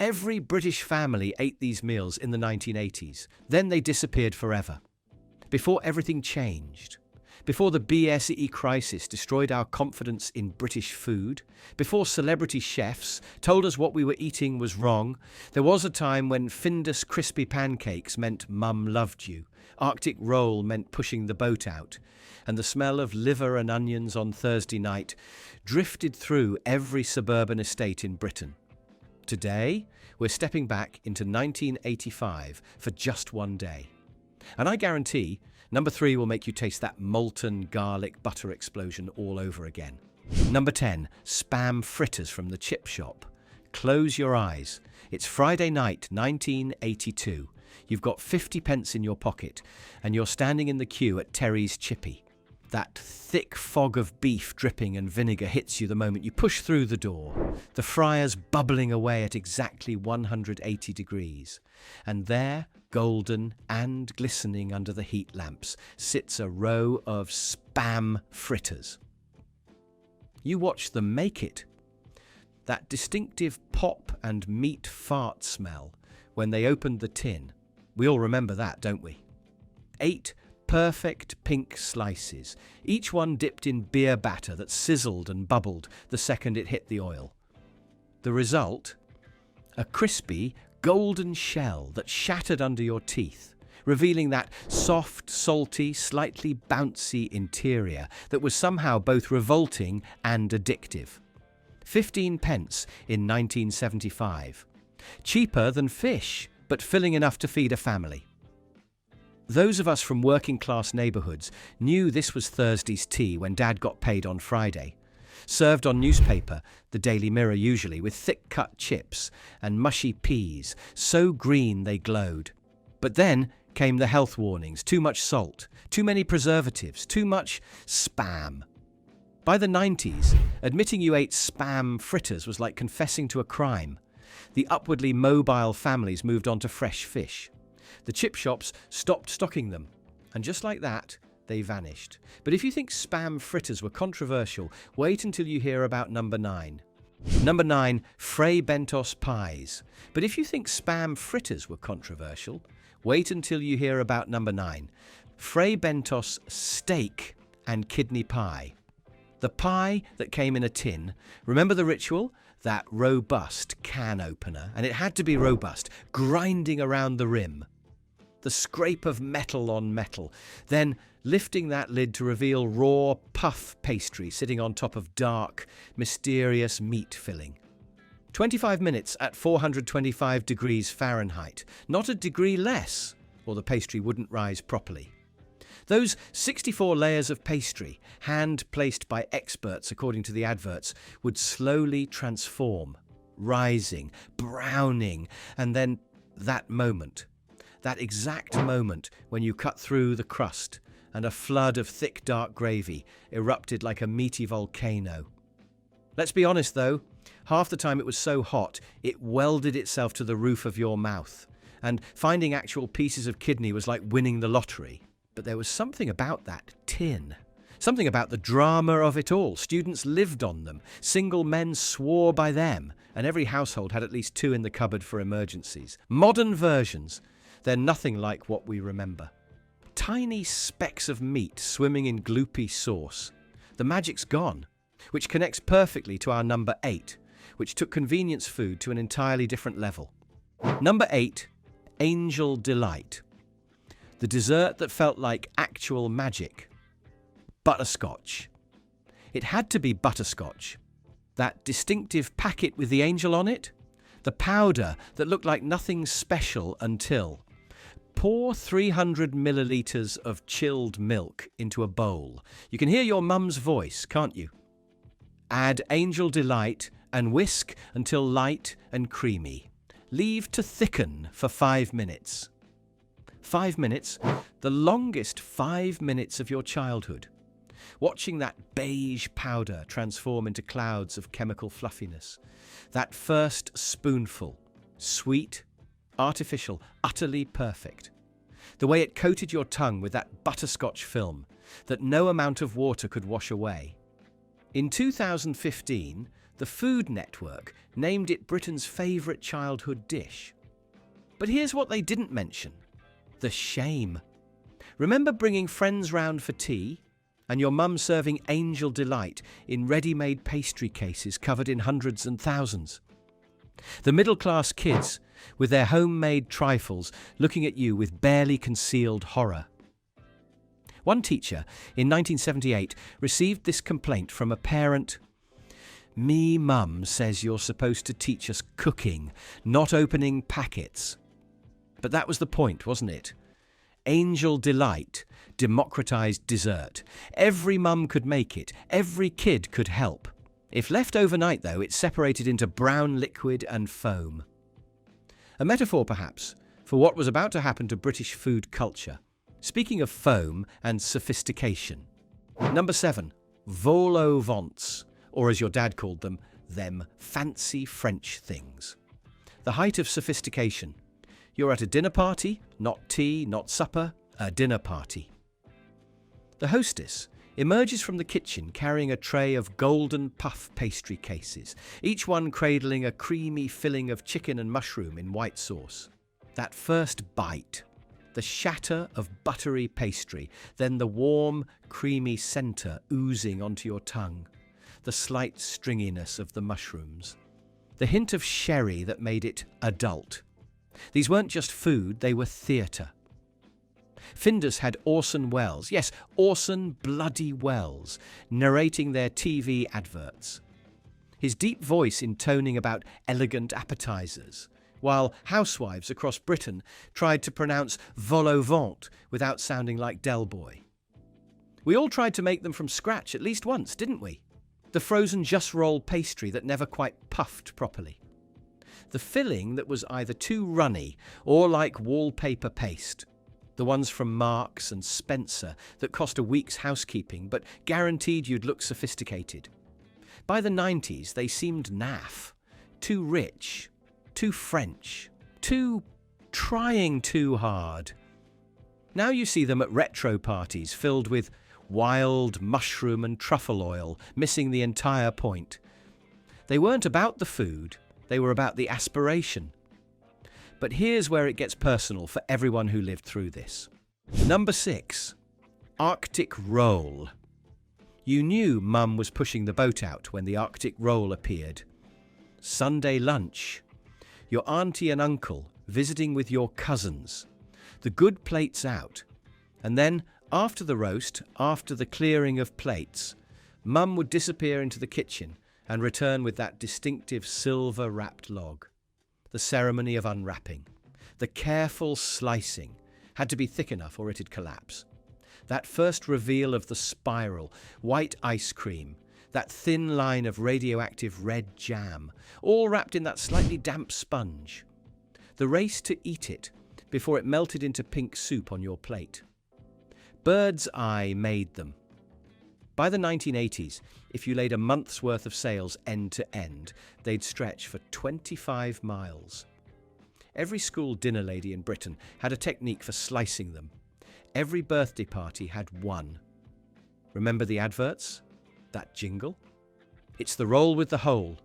Every British family ate these meals in the 1980s. Then they disappeared forever. Before everything changed. Before the BSE crisis destroyed our confidence in British food, before celebrity chefs told us what we were eating was wrong, there was a time when Findus Crispy Pancakes meant mum loved you, Arctic roll meant pushing the boat out, and the smell of liver and onions on Thursday night drifted through every suburban estate in Britain. Today, we're stepping back into 1985 for just one day. And I guarantee number 3 will make you taste that molten garlic butter explosion all over again. Number 10, Spam fritters from the chip shop. Close your eyes. It's Friday night, 1982. You've got 50 pence in your pocket, and you're standing in the queue at Terry's Chippy. That thick fog of beef dripping and vinegar hits you the moment you push through the door. The fryer's bubbling away at exactly 180 degrees. And there, golden and glistening under the heat lamps, sits a row of Spam fritters. You watch them make it. That distinctive pop and meat fart smell when they opened the tin. We all remember that, don't we? 8 perfect pink slices, each one dipped in beer batter that sizzled and bubbled the second it hit the oil. The result? A crispy, golden shell that shattered under your teeth, revealing that soft, salty, slightly bouncy interior that was somehow both revolting and addictive. 15 pence in 1975. Cheaper than fish, but filling enough to feed a family. Those of us from working-class neighbourhoods knew this was Thursday's tea when Dad got paid on Friday. Served on newspaper, the Daily Mirror usually, with thick-cut chips and mushy peas, so green they glowed. But then came the health warnings: too much salt, too many preservatives, too much spam. By the 90s, admitting you ate Spam fritters was like confessing to a crime. The upwardly mobile families moved on to fresh fish. The chip shops stopped stocking them, and just like that, they vanished. But if you think Spam fritters were controversial, wait until you hear about number 9. Number 9, fray bentos pies. But if you think Spam fritters were controversial, wait until you hear about number 9, fray bentos steak and kidney pie. The pie that came in a tin. Remember the ritual? That robust can opener, and it had to be robust, grinding around the rim. The scrape of metal on metal, then lifting that lid to reveal raw puff pastry sitting on top of dark, mysterious meat filling. 25 minutes at 425 degrees Fahrenheit, not a degree less, or the pastry wouldn't rise properly. Those 64 layers of pastry, hand-placed by experts according to the adverts, would slowly transform, rising, browning, and then that moment. That exact moment when you cut through the crust and a flood of thick dark gravy erupted like a meaty volcano. Let's be honest though, half the time it was so hot it welded itself to the roof of your mouth, and finding actual pieces of kidney was like winning the lottery. But there was something about that tin. Something about the drama of it all. Students lived on them, single men swore by them, and every household had at least 2 in the cupboard for emergencies. Modern versions, they're nothing like what we remember. Tiny specks of meat swimming in gloopy sauce. The magic's gone, which connects perfectly to our number 8, which took convenience food to an entirely different level. Number 8, Angel Delight. The dessert that felt like actual magic. Butterscotch. It had to be butterscotch. That distinctive packet with the angel on it. The powder that looked like nothing special until. Pour 300 millilitres of chilled milk into a bowl. You can hear your mum's voice, can't you? Add Angel Delight and whisk until light and creamy. Leave to thicken for 5 minutes. 5 minutes, the longest 5 minutes of your childhood. Watching that beige powder transform into clouds of chemical fluffiness. That first spoonful, sweet, artificial, utterly perfect. The way it coated your tongue with that butterscotch film that no amount of water could wash away. In 2015, The Food Network named it Britain's favourite childhood dish. But here's what they didn't mention: the shame. Remember bringing friends round for tea and your mum serving Angel Delight in ready-made pastry cases covered in hundreds and thousands? The middle-class kids with their homemade trifles looking at you with barely concealed horror. One teacher in 1978 received this complaint from a parent: "Me mum says you're supposed to teach us cooking, not opening packets." But that was the point, wasn't it? Angel Delight democratized dessert. Every mum could make it. Every kid could help. If left overnight, though, it separated into brown liquid and foam. A metaphor, perhaps, for what was about to happen to British food culture. Speaking of foam and sophistication. Number 7, vol au vents, or as your dad called them fancy French things. The height of sophistication. You're at a dinner party, not tea, not supper, a dinner party. The hostess emerges from the kitchen carrying a tray of golden puff pastry cases, each one cradling a creamy filling of chicken and mushroom in white sauce. That first bite, the shatter of buttery pastry, then the warm, creamy centre oozing onto your tongue, the slight stringiness of the mushrooms, the hint of sherry that made it adult. These weren't just food, they were theatre. Findus had Orson Welles, yes, Orson bloody Welles, narrating their TV adverts. His deep voice intoning about elegant appetizers, while housewives across Britain tried to pronounce vol au vent without sounding like Del Boy. We all tried to make them from scratch at least once, didn't we? The frozen just roll pastry that never quite puffed properly. The filling that was either too runny or like wallpaper paste. The ones from Marks and Spencer that cost a week's housekeeping but guaranteed you'd look sophisticated. By the 90s, they seemed naff, too rich, too French, trying too hard. Now you see them at retro parties filled with wild mushroom and truffle oil, missing the entire point. They weren't about the food, they were about the aspiration. But here's where it gets personal for everyone who lived through this. Number 6, Arctic roll. You knew Mum was pushing the boat out when the Arctic roll appeared. Sunday lunch. Your auntie and uncle visiting with your cousins. The good plates out. And then, after the roast, after the clearing of plates, Mum would disappear into the kitchen and return with that distinctive silver-wrapped log. The ceremony of unwrapping. The careful slicing had to be thick enough or it'd collapse. That first reveal of the spiral, white ice cream, that thin line of radioactive red jam, all wrapped in that slightly damp sponge. The race to eat it before it melted into pink soup on your plate. Bird's Eye made them. By the 1980s, if you laid a month's worth of sales end to end, they'd stretch for 25 miles. Every school dinner lady in Britain had a technique for slicing them. Every birthday party had one. Remember the adverts? That jingle? It's the roll with the hole.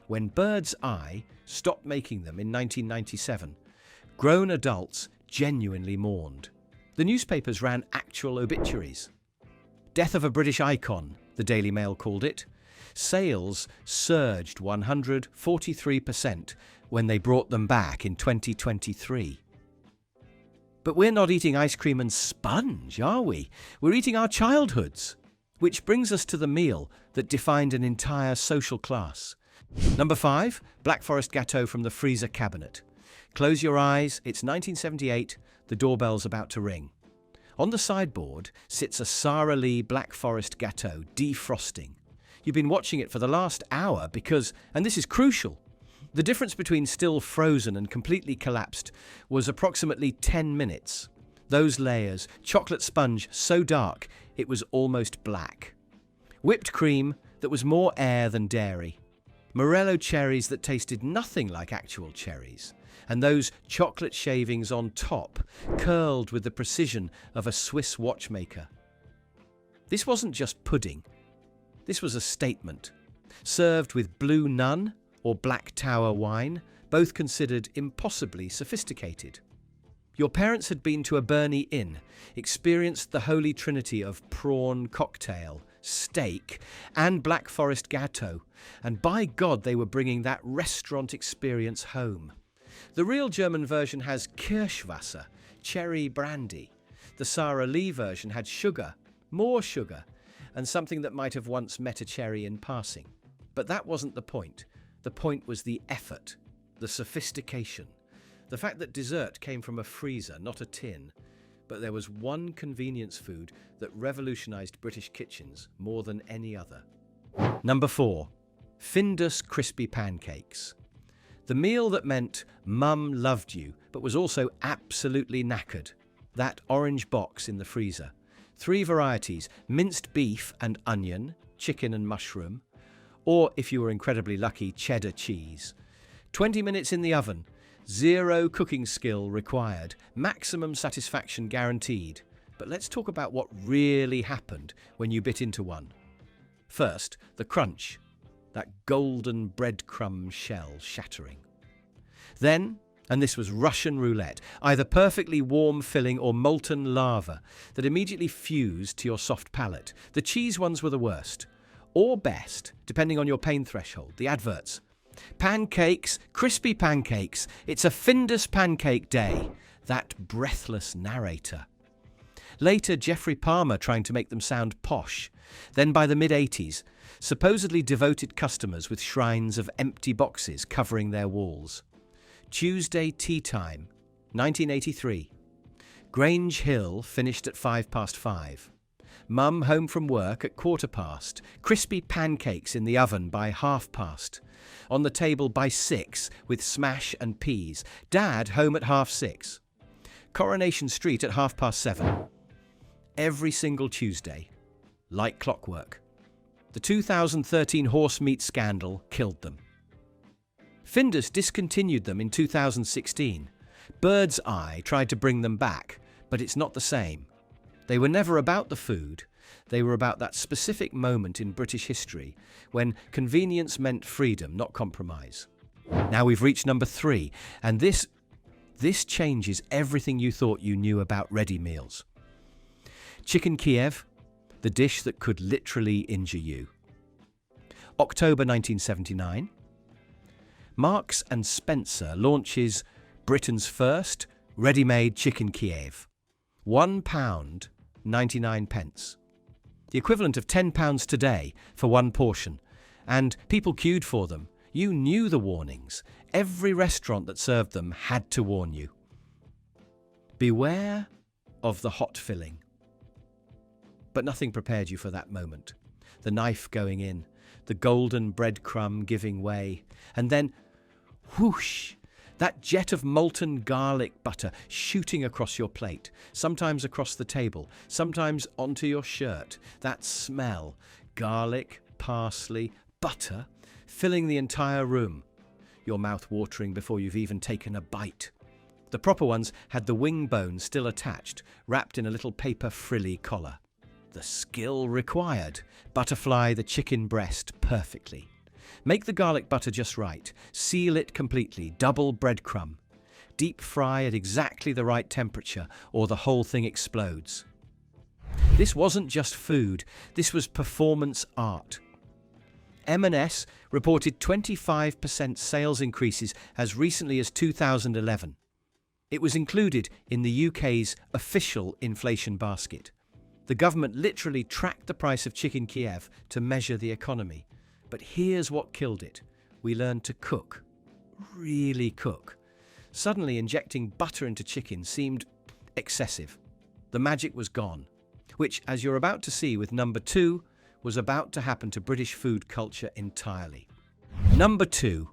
When Bird's Eye stopped making them in 1997, grown adults genuinely mourned. The newspapers ran actual obituaries. Death of a British icon, the Daily Mail called it. Sales surged 143% when they brought them back in 2023. But we're not eating ice cream and sponge, are we? We're eating our childhoods. Which brings us to the meal that defined an entire social class. Number 5, Black Forest gateau from the freezer cabinet. Close your eyes, it's 1978, the doorbell's about to ring. On the sideboard sits a Sara Lee Black Forest gateau defrosting. You've been watching it for the last hour because, and this is crucial, the difference between still frozen and completely collapsed was approximately 10 minutes. Those layers, chocolate sponge so dark it was almost black. Whipped cream that was more air than dairy. Morello cherries that tasted nothing like actual cherries. And those chocolate shavings on top, curled with the precision of a Swiss watchmaker. This wasn't just pudding. This was a statement. served with blue nun or black tower wine, both considered impossibly sophisticated. Your parents had been to a Burney Inn, experienced the holy trinity of prawn cocktail, steak, and Black Forest gateau, and by God they were bringing that restaurant experience home. The real German version has Kirschwasser, cherry brandy. The Sara Lee version had sugar, more sugar, and something that might have once met a cherry in passing. But that wasn't the point. The point was the effort, the sophistication, the fact that dessert came from a freezer, not a tin. But there was one convenience food that revolutionized British kitchens more than any other. Number 4. Findus Crispy Pancakes. The meal that meant Mum loved you, but was also absolutely knackered. That orange box in the freezer. 3 varieties: minced beef and onion, chicken and mushroom, or, if you were incredibly lucky, cheddar cheese. 20 minutes in the oven. 0 cooking skill required. Maximum satisfaction guaranteed. But let's talk about what really happened when you bit into one. First, the crunch. That golden breadcrumb shell shattering. Then, and this was Russian roulette, either perfectly warm filling or molten lava that immediately fused to your soft palate. The cheese ones were the worst. Or best, depending on your pain threshold. The adverts. Pancakes, crispy pancakes, it's a Findus pancake day. That breathless narrator. Later, Geoffrey Palmer trying to make them sound posh. Then by the mid-80s, supposedly devoted customers with shrines of empty boxes covering their walls. Tuesday tea time, 1983. Grange Hill finished at 5:05. Mum home from work at 1/4. Crispy pancakes in the oven by 1/2. On the table by 6 with smash and peas. Dad home at 6:30. Coronation Street at 7:30. Every single Tuesday. Like clockwork. The 2013 horse meat scandal killed them. Findus discontinued them in 2016. Bird's Eye tried to bring them back, but it's not the same. They were never about the food. They were about that specific moment in British history when convenience meant freedom, not compromise. Now we've reached number 3, and this changes everything you thought you knew about ready meals. Chicken Kiev, the dish that could literally injure you. October 1979. Marks and Spencer launches Britain's first ready-made Chicken Kiev. £1, 99 pence. The equivalent of £10 today for one portion. And people queued for them. You knew the warnings. Every restaurant that served them had to warn you. Beware of the hot filling. But nothing prepared you for that moment. The knife going in, the golden breadcrumb giving way, and then, whoosh, that jet of molten garlic butter shooting across your plate, sometimes across the table, sometimes onto your shirt. That smell, garlic, parsley, butter, filling the entire room. Your mouth watering before you've even taken a bite. The proper ones had the wing bone still attached, wrapped in a little paper frilly collar. The skill required. Butterfly the chicken breast perfectly. Make the garlic butter just right. Seal it completely. Double breadcrumb. Deep fry at exactly the right temperature or the whole thing explodes. This wasn't just food. This was performance art. M&S reported 25% sales increases as recently as 2011. It was included in the UK's official inflation basket. The government literally tracked the price of Chicken Kiev to measure the economy. But here's what killed it. We learned to cook. Really cook. Suddenly injecting butter into chicken seemed excessive. The magic was gone. Which, as you're about to see with number 2, was about to happen to British food culture entirely. Number 2.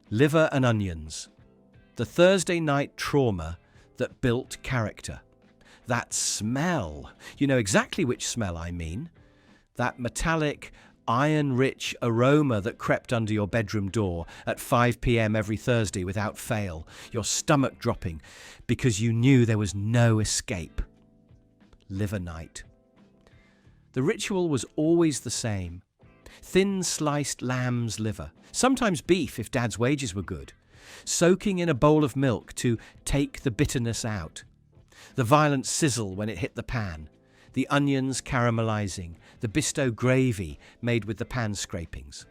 Liver and onions. The Thursday night trauma that built character. That smell. You know exactly which smell I mean. That metallic, iron-rich aroma that crept under your bedroom door at 5 p.m. every Thursday without fail, your stomach dropping because you knew there was no escape. Liver night. The ritual was always the same. thin sliced lamb's liver, sometimes beef if Dad's wages were good, soaking in a bowl of milk to take the bitterness out. The violent sizzle when it hit the pan, the onions caramelizing, the bisto gravy made with the pan scrapings.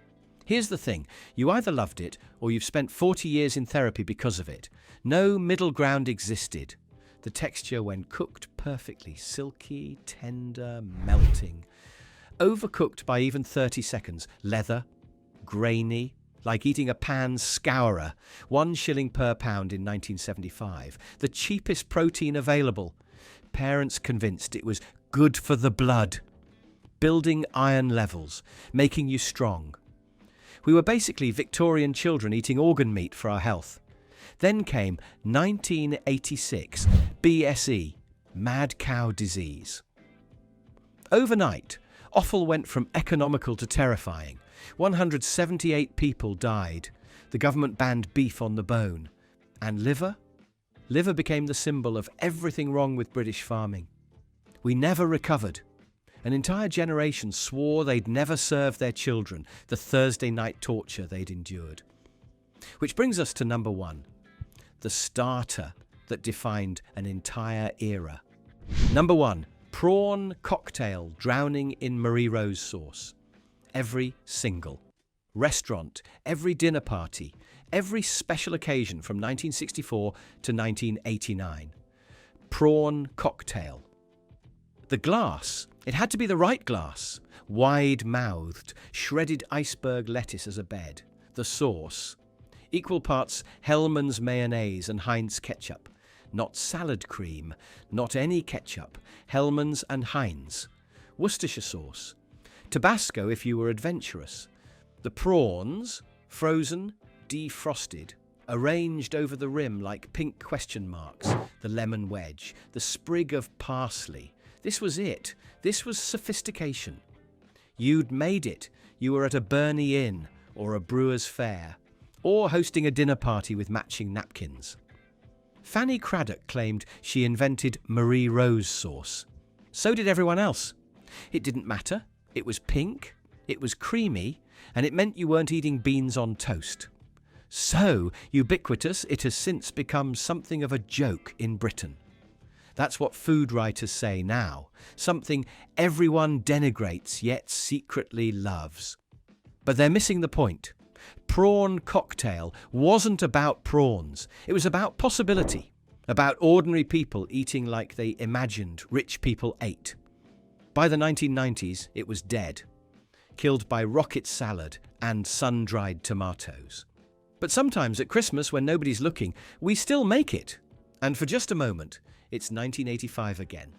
Here's the thing, you either loved it or you've spent 40 years in therapy because of it. No middle ground existed. The texture, when cooked perfectly, silky, tender, melting. Overcooked by even 30 seconds, leather, grainy, like eating a pan scourer, 1 shilling per pound in 1975. The cheapest protein available. Parents convinced it was good for the blood. Building iron levels, making you strong. We were basically Victorian children eating organ meat for our health. Then came 1986, BSE, mad cow disease. Overnight, offal went from economical to terrifying. 178 people died. The government banned beef on the bone. And liver? Liver became the symbol of everything wrong with British farming. We never recovered. An entire generation swore they'd never serve their children the Thursday night torture they'd endured. Which brings us to number 1, the starter that defined an entire era. Number 1, prawn cocktail drowning in Marie Rose sauce. Every single restaurant, every dinner party, every special occasion from 1964 to 1989. Prawn cocktail. The glass, it had to be the right glass. Wide-mouthed, shredded iceberg lettuce as a bed. The sauce, equal parts Hellmann's mayonnaise and Heinz ketchup. Not salad cream, not any ketchup. Hellmann's and Heinz. Worcestershire sauce. Tabasco if you were adventurous. The prawns, frozen, defrosted, arranged over the rim like pink question marks. The lemon wedge, the sprig of parsley. This was it. This was sophistication. You'd made it. You were at a Burney Inn or a brewer's fair, or hosting a dinner party with matching napkins. Fanny Craddock claimed she invented Marie Rose sauce. So did everyone else. It didn't matter. It was pink, it was creamy, and it meant you weren't eating beans on toast. So ubiquitous, it has since become something of a joke in Britain. That's what food writers say now, something everyone denigrates yet secretly loves. But they're missing the point. Prawn cocktail wasn't about prawns. It was about possibility, about ordinary people eating like they imagined rich people ate. By the 1990s, it was dead, killed by rocket salad and sun-dried tomatoes. But sometimes at Christmas, when nobody's looking, we still make it. And for just a moment, it's 1985 again.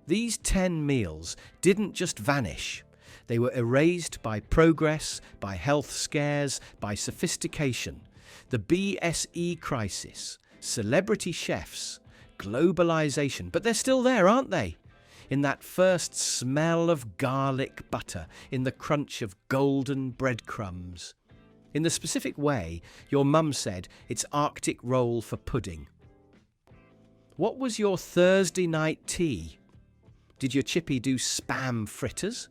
These 10 meals didn't just vanish. They were erased by progress, by health scares, by sophistication. The BSE crisis, celebrity chefs, globalization. But they're still there, aren't they? In that first smell of garlic butter, in the crunch of golden breadcrumbs. In the specific way your mum said it's Arctic roll for pudding. What was your Thursday night tea? Did your chippy do spam fritters?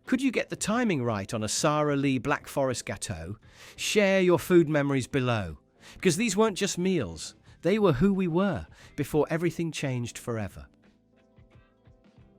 Could you get the timing right on a Sara Lee Black Forest gateau? Share your food memories below. Because these weren't just meals. They were who we were before everything changed forever.